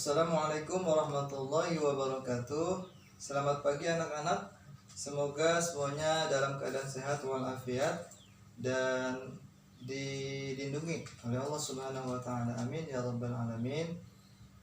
Assalamualaikum warahmatullahi wabarakatuh. Selamat pagi anak-anak. Semoga semuanya dalam keadaan sehat walafiat dan dilindungi oleh Allah Subhanahu wa taala. Amin ya rabbal alamin.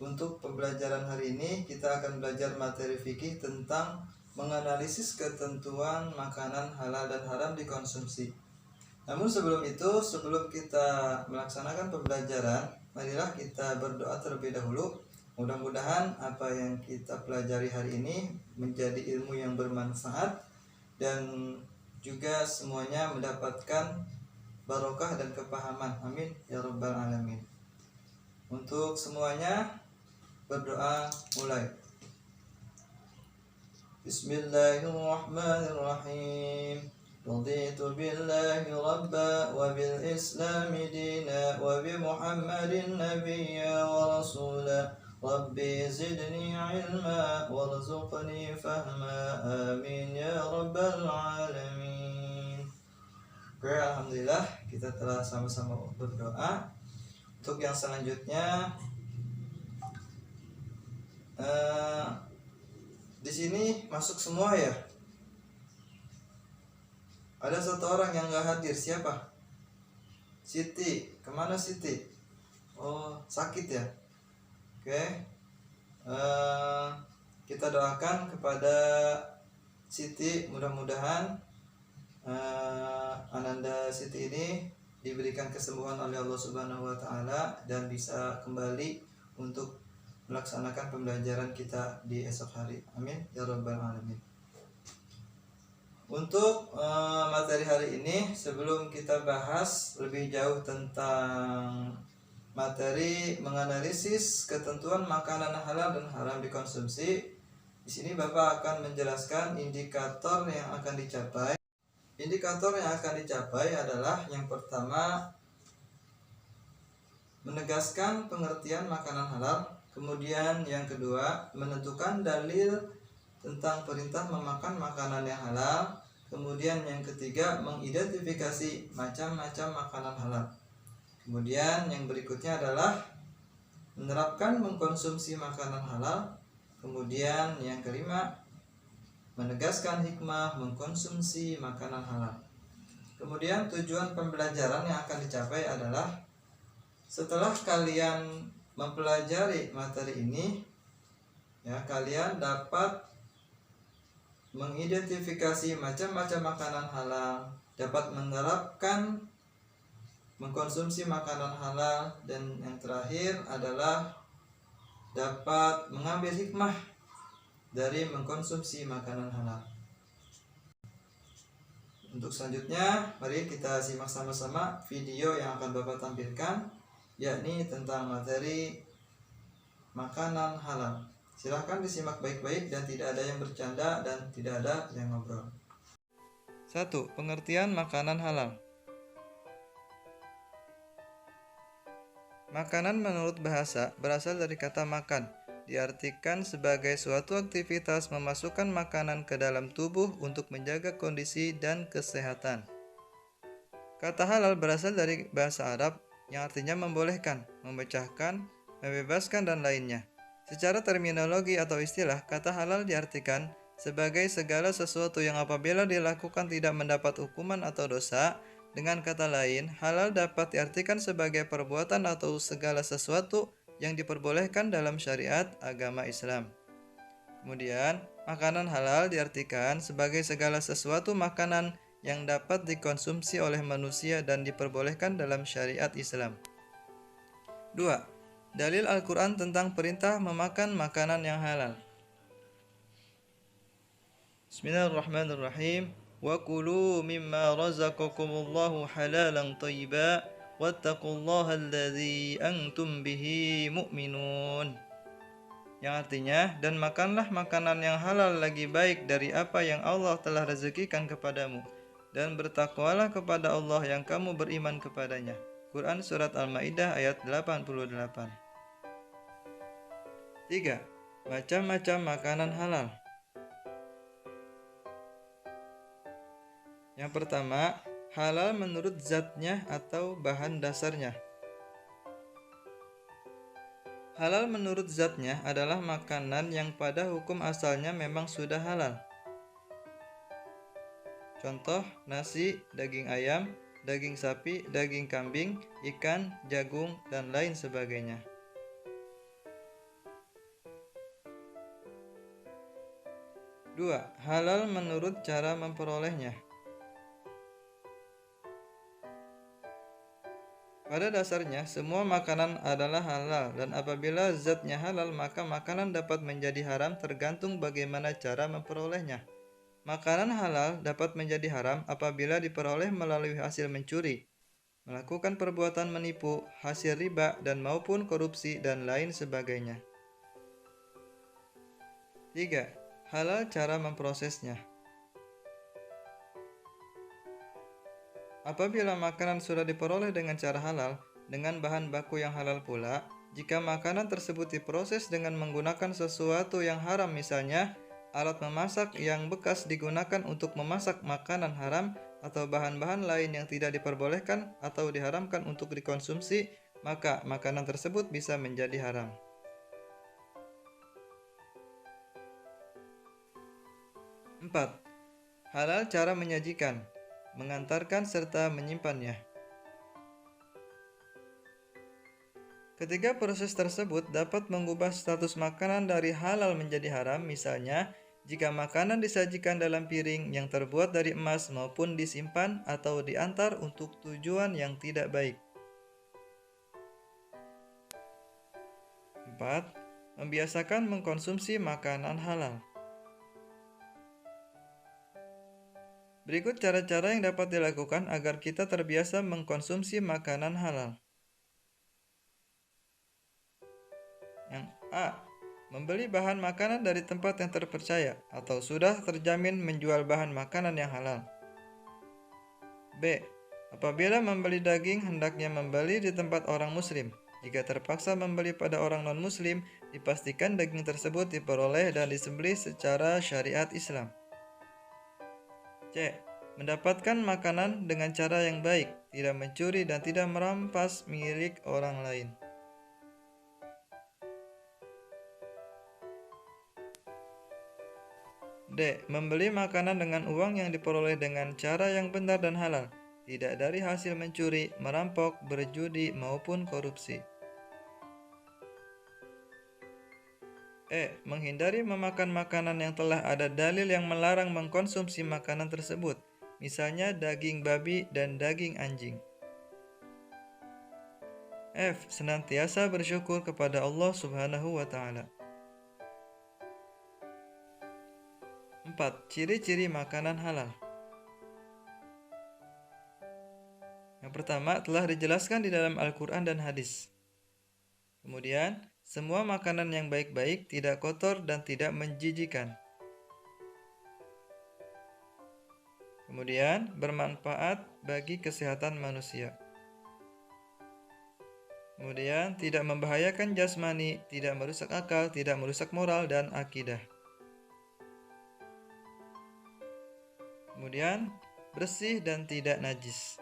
Untuk pembelajaran hari ini kita akan belajar materi fikih tentang menganalisis ketentuan makanan halal dan haram dikonsumsi. Namun sebelum kita melaksanakan pembelajaran, marilah kita berdoa terlebih dahulu. Mudah-mudahan apa yang kita pelajari hari ini menjadi ilmu yang bermanfaat dan juga semuanya mendapatkan barokah dan kepahaman. Amin ya rabbal alamin. Untuk semuanya berdoa mulai. Bismillahirrahmanirrahim. Raditu billahi rabba wa bil islami dina wa bi muhammadin nabiyya wa rasula. Rabbi zidni ilma warzuqni fahma. Amin ya rabbal alamin. Oke, alhamdulillah kita telah sama-sama berdoa. Untuk yang selanjutnya di sini masuk semua ya. Ada satu orang yang nggak hadir, siapa? Siti, kemana Siti? Oh, sakit ya. Oke, kita doakan kepada Siti, mudah-mudahan Ananda Siti ini diberikan kesembuhan oleh Allah Subhanahu wa taala dan bisa kembali untuk melaksanakan pembelajaran kita di esok hari. Amin ya rabbal alamin. Untuk materi hari ini, sebelum kita bahas lebih jauh tentang materi menganalisis ketentuan makanan halal dan haram dikonsumsi, di sini Bapak akan menjelaskan indikator yang akan dicapai. Indikator yang akan dicapai adalah yang pertama, menegaskan pengertian makanan halal. Kemudian yang kedua, menentukan dalil tentang perintah memakan makanan yang halal. Kemudian yang ketiga, mengidentifikasi macam-macam makanan halal. Kemudian yang berikutnya adalah menerapkan mengkonsumsi makanan halal. Kemudian yang kelima, menegaskan hikmah mengkonsumsi makanan halal. Kemudian tujuan pembelajaran yang akan dicapai adalah setelah kalian mempelajari materi ini, ya, kalian dapat mengidentifikasi macam-macam makanan halal, dapat menerapkan mengkonsumsi makanan halal, dan yang terakhir adalah dapat mengambil hikmah dari mengkonsumsi makanan halal. Untuk selanjutnya, mari kita simak sama-sama video yang akan Bapak tampilkan, yakni tentang materi makanan halal. Silahkan disimak baik-baik dan tidak ada yang bercanda dan tidak ada yang ngobrol. 1. Pengertian makanan halal. Makanan menurut bahasa berasal dari kata makan, diartikan sebagai suatu aktivitas memasukkan makanan ke dalam tubuh untuk menjaga kondisi dan kesehatan. Kata halal berasal dari bahasa Arab yang artinya membolehkan, memecahkan, membebaskan, dan lainnya. Secara terminologi atau istilah, kata halal diartikan sebagai segala sesuatu yang apabila dilakukan tidak mendapat hukuman atau dosa. Dengan kata lain, halal dapat diartikan sebagai perbuatan atau segala sesuatu yang diperbolehkan dalam syariat agama Islam. Kemudian, makanan halal diartikan sebagai segala sesuatu makanan yang dapat dikonsumsi oleh manusia dan diperbolehkan dalam syariat Islam. 2. Dalil Al-Quran tentang perintah memakan makanan yang halal. Bismillahirrahmanirrahim. Wa kulu mimma razaqakumullahu halalan thayyiba wattaqullaha alladzi antum bihi mu'minun. Yang artinya, dan makanlah makanan yang halal lagi baik dari apa yang Allah telah rezekikan kepadamu, dan bertakwalah kepada Allah yang kamu beriman kepadanya. Quran Surat Al-Ma'idah ayat 88. 3. Macam-macam makanan halal. Yang pertama, halal menurut zatnya atau bahan dasarnya. Halal menurut zatnya adalah makanan yang pada hukum asalnya memang sudah halal. Contoh, nasi, daging ayam, daging sapi, daging kambing, ikan, jagung, dan lain sebagainya. 2. Halal menurut cara memperolehnya. Pada dasarnya, semua makanan adalah halal, dan apabila zatnya halal, maka makanan dapat menjadi haram tergantung bagaimana cara memperolehnya. Makanan halal dapat menjadi haram apabila diperoleh melalui hasil mencuri, melakukan perbuatan menipu, hasil riba, dan maupun korupsi, dan lain sebagainya. 3. Halal cara memprosesnya. Apabila makanan sudah diperoleh dengan cara halal, dengan bahan baku yang halal pula, jika makanan tersebut diproses dengan menggunakan sesuatu yang haram, misalnya alat memasak yang bekas digunakan untuk memasak makanan haram, atau bahan-bahan lain yang tidak diperbolehkan atau diharamkan untuk dikonsumsi, maka makanan tersebut bisa menjadi haram. 4. Halal cara menyajikan, mengantarkan serta menyimpannya. Ketiga proses tersebut dapat mengubah status makanan dari halal menjadi haram, misalnya jika makanan disajikan dalam piring yang terbuat dari emas maupun disimpan atau diantar untuk tujuan yang tidak baik. 4. Membiasakan mengkonsumsi makanan halal. Berikut cara-cara yang dapat dilakukan agar kita terbiasa mengkonsumsi makanan halal. Yang A. Membeli bahan makanan dari tempat yang terpercaya atau sudah terjamin menjual bahan makanan yang halal. B. Apabila membeli daging, hendaknya membeli di tempat orang muslim. Jika terpaksa membeli pada orang non-muslim, dipastikan daging tersebut diperoleh dan disembelih secara syariat Islam. C. Mendapatkan makanan dengan cara yang baik, tidak mencuri dan tidak merampas milik orang lain. D. Membeli makanan dengan uang yang diperoleh dengan cara yang benar dan halal, tidak dari hasil mencuri, merampok, berjudi, maupun korupsi. E. Menghindari memakan makanan yang telah ada dalil yang melarang mengkonsumsi makanan tersebut, misalnya daging babi dan daging anjing. F. Senantiasa bersyukur kepada Allah Subhanahu wa Ta'ala. 4. Ciri-ciri makanan halal. Yang pertama telah dijelaskan di dalam Al-Quran dan hadis. Kemudian, semua makanan yang baik-baik, tidak kotor dan tidak menjijikan. Kemudian, bermanfaat bagi kesehatan manusia. Kemudian, tidak membahayakan jasmani, tidak merusak akal, tidak merusak moral dan akidah. Kemudian, bersih dan tidak najis.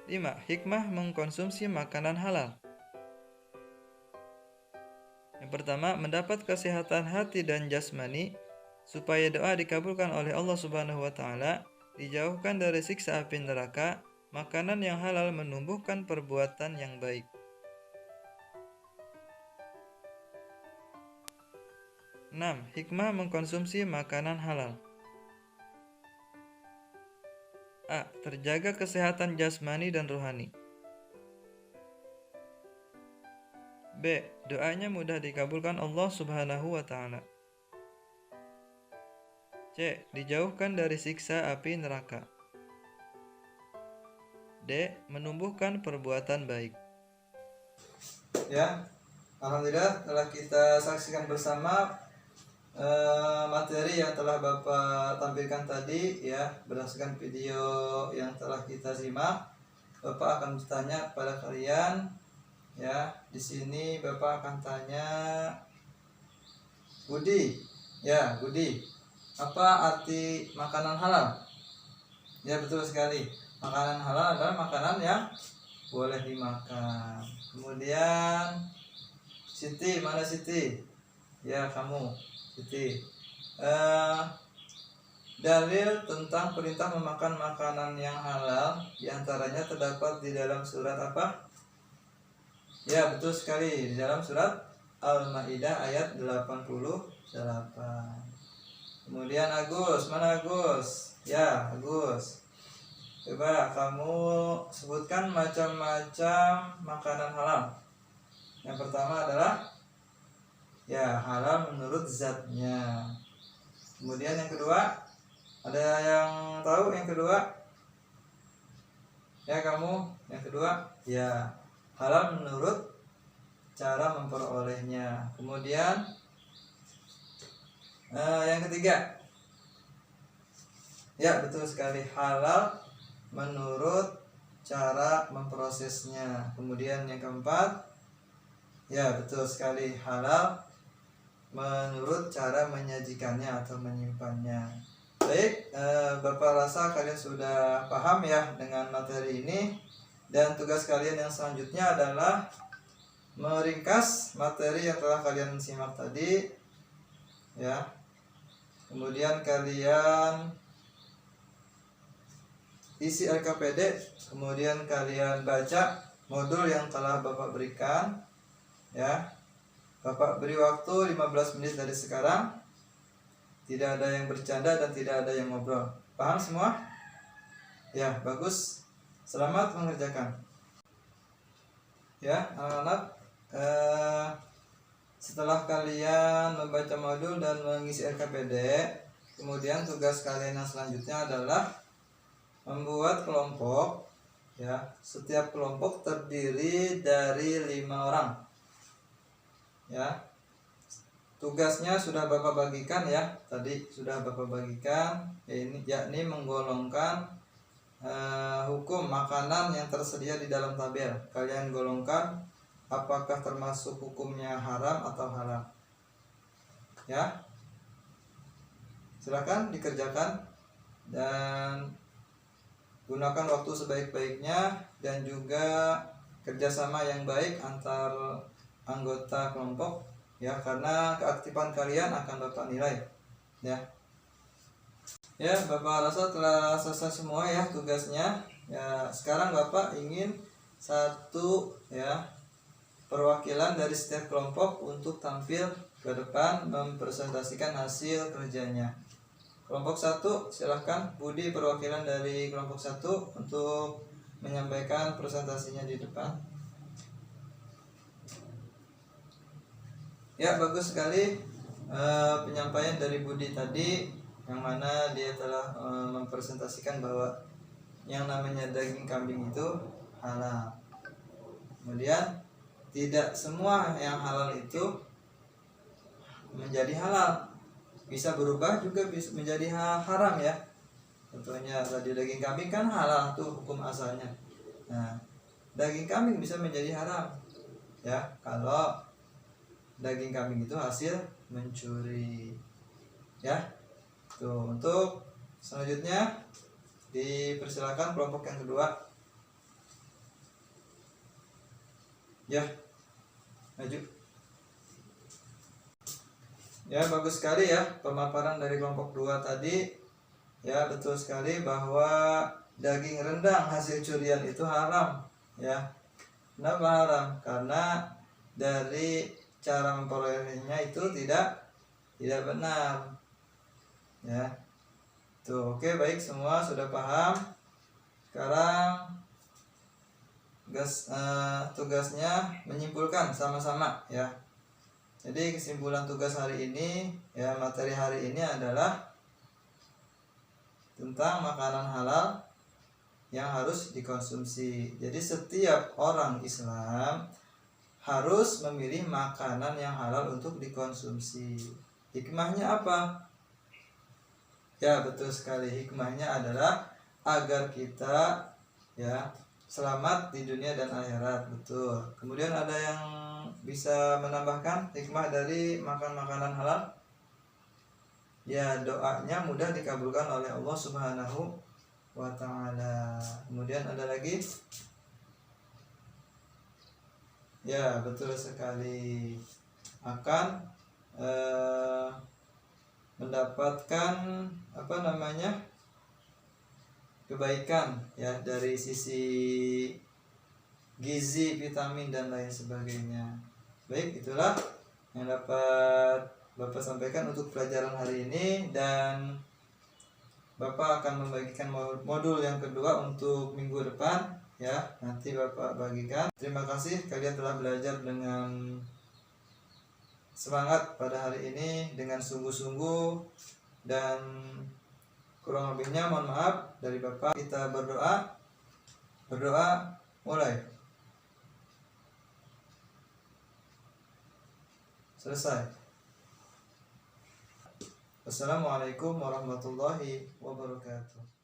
5. Hikmah mengkonsumsi makanan halal. Yang pertama, mendapat kesehatan hati dan jasmani, supaya doa dikabulkan oleh Allah Subhanahu wa Ta'ala, dijauhkan dari siksa api neraka. Makanan yang halal menumbuhkan perbuatan yang baik. 6. Hikmah mengkonsumsi makanan halal. A. Terjaga kesehatan jasmani dan rohani. B. Doanya mudah dikabulkan Allah Subhanahu wa Ta'ala. C. Dijauhkan dari siksa api neraka. D. Menumbuhkan perbuatan baik. Ya, alhamdulillah telah kita saksikan bersama materi yang telah Bapak tampilkan tadi, ya, berdasarkan video yang telah kita simak. Bapak akan bertanya kepada kalian, ya. Di sini Bapak akan tanya, Budi, ya Budi, apa arti makanan halal? Ya, betul sekali. Makanan halal adalah makanan yang boleh dimakan. Kemudian Siti, mana Siti? Ya, kamu, Siti. Dalil tentang perintah memakan makanan yang halal diantaranya terdapat di dalam surat apa? Ya, betul sekali, di dalam surat Al-Maidah ayat 88. Kemudian Agus, mana Agus? Ya, Agus. Coba kamu sebutkan macam-macam makanan halal. Yang pertama adalah ya halal menurut zatnya. Kemudian yang kedua, ada yang tahu yang kedua? Ya, kamu yang kedua? Ya, halal menurut cara memperolehnya. Kemudian yang ketiga, ya betul sekali, halal menurut cara memprosesnya. Kemudian yang keempat, ya betul sekali, halal menurut cara menyajikannya atau menyimpannya. Baik, Bapak rasa kalian sudah paham ya dengan materi ini. Dan tugas kalian yang selanjutnya adalah meringkas materi yang telah kalian simak tadi, ya. Kemudian kalian isi LKPD, kemudian kalian baca modul yang telah Bapak berikan, ya. Bapak beri waktu 15 menit dari sekarang. Tidak ada yang bercanda dan tidak ada yang ngobrol. Paham semua? Ya, bagus. Selamat mengerjakan. Ya, anak-anak, setelah kalian membaca modul dan mengisi LKPD, kemudian tugas kalian yang selanjutnya adalah membuat kelompok. Ya, setiap kelompok terdiri dari 5 orang. Ya, tugasnya sudah Bapak bagikan ya, tadi sudah Bapak bagikan, yakni menggolongkan hukum makanan yang tersedia di dalam tabel. Kalian golongkan apakah termasuk hukumnya haram atau halal. Ya, silakan dikerjakan dan gunakan waktu sebaik-baiknya dan juga kerjasama yang baik antar anggota kelompok, ya, karena keaktifan kalian akan Bapak nilai, ya. Ya, Bapak rasa telah selesai semua ya tugasnya. Ya, sekarang Bapak ingin satu ya perwakilan dari setiap kelompok untuk tampil ke depan mempresentasikan hasil kerjanya. Kelompok 1, silahkan Budi, perwakilan dari kelompok 1 untuk menyampaikan presentasinya di depan. Ya, bagus sekali penyampaian dari Budi tadi, yang mana dia telah mempresentasikan bahwa yang namanya daging kambing itu halal. Kemudian tidak semua yang halal itu menjadi halal, bisa berubah juga bisa menjadi haram ya. Contohnya tadi daging kambing kan halal tuh hukum asalnya. Nah, daging kambing bisa menjadi haram ya kalau daging kambing itu hasil mencuri. Ya. Tuh, untuk selanjutnya dipersilakan kelompok yang kedua. Ya, maju. Ya, bagus sekali ya pemaparan dari kelompok 2 tadi. Ya, betul sekali bahwa daging rendang hasil curian itu haram. Ya, kenapa haram? Karena dari cara memperolehnya itu tidak benar. Ya, tuh, oke, baik, semua sudah paham. Sekarang tugasnya menyimpulkan sama-sama ya. Jadi kesimpulan tugas hari ini ya, materi hari ini adalah tentang makanan halal yang harus dikonsumsi. Jadi setiap orang Islam harus memilih makanan yang halal untuk dikonsumsi. Hikmahnya apa? Ya, betul sekali, hikmahnya adalah agar kita ya selamat di dunia dan akhirat. Betul. Kemudian ada yang bisa menambahkan hikmah dari makan makanan halal? Ya, doanya mudah dikabulkan oleh Allah Subhanahu wa ta'ala. Kemudian ada lagi? Ya, betul sekali. Akan mendapatkan apa namanya? Kebaikan ya dari sisi gizi, vitamin dan lain sebagainya. Baik, itulah yang dapat Bapak sampaikan untuk pelajaran hari ini, dan Bapak akan membagikan modul yang kedua untuk minggu depan ya. Nanti Bapak bagikan. Terima kasih kalian telah belajar dengan semangat pada hari ini, dengan sungguh-sungguh, dan kurang lebihnya mohon maaf dari Bapak. Kita berdoa. Berdoa mulai. Selesai. Wassalamualaikum warahmatullahi wabarakatuh.